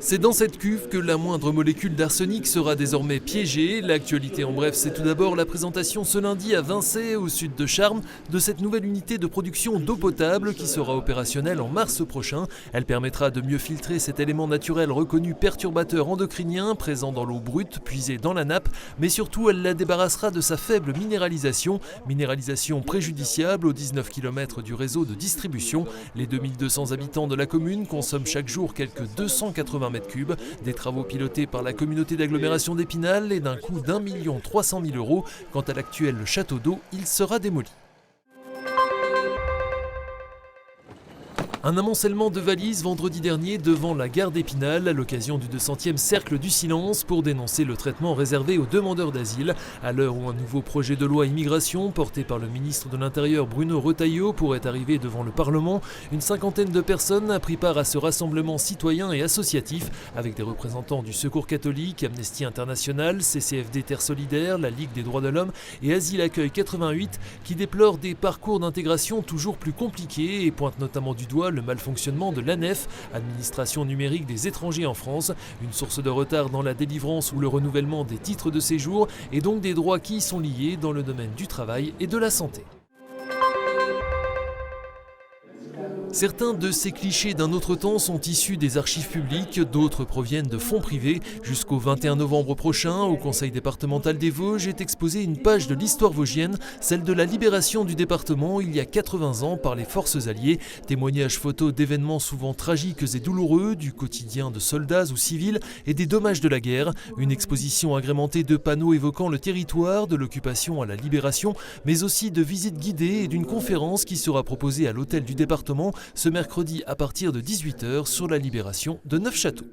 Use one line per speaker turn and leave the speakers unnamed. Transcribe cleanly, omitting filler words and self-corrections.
C'est dans cette cuve que la moindre molécule d'arsenic sera désormais piégée. L'actualité en bref, c'est tout d'abord la présentation ce lundi à Vincey, au sud de Charmes, de cette nouvelle unité de production d'eau potable qui sera opérationnelle en mars prochain. Elle permettra de mieux filtrer cet élément naturel reconnu perturbateur endocrinien présent dans l'eau brute puisée dans la nappe, mais surtout elle la débarrassera de sa faible minéralisation préjudiciable aux 19 km du réseau de distribution. Les 2200 habitants de la commune consomment chaque jour quelques 280 m3, des travaux pilotés par la communauté d'agglomération d'Épinal et d'un coût d'1,3 million €. Quant à l'actuel château d'eau, il sera démoli. Un amoncellement de valises vendredi dernier devant la gare d'Épinal à l'occasion du 200e Cercle du Silence pour dénoncer le traitement réservé aux demandeurs d'asile. À l'heure où un nouveau projet de loi immigration porté par le ministre de l'Intérieur Bruno Retailleau pourrait arriver devant le Parlement, une cinquantaine de personnes a pris part à ce rassemblement citoyen et associatif avec des représentants du Secours catholique, Amnesty International, CCFD Terre Solidaire, la Ligue des droits de l'homme et Asile Accueil 88 qui déplorent des parcours d'intégration toujours plus compliqués et pointent notamment du doigt le malfonctionnement de l'ANEF, administration numérique des étrangers en France, une source de retard dans la délivrance ou le renouvellement des titres de séjour et donc des droits qui y sont liés dans le domaine du travail et de la santé. Certains de ces clichés d'un autre temps sont issus des archives publiques, d'autres proviennent de fonds privés. Jusqu'au 21 novembre prochain, au Conseil départemental des Vosges est exposée une page de l'histoire vosgienne, celle de la libération du département il y a 80 ans par les forces alliées. Témoignages photos d'événements souvent tragiques et douloureux, du quotidien de soldats ou civils et des dommages de la guerre. Une exposition agrémentée de panneaux évoquant le territoire, de l'occupation à la libération, mais aussi de visites guidées et d'une conférence qui sera proposée à l'hôtel du département ce mercredi à partir de 18 h sur la libération de Neufchâteau.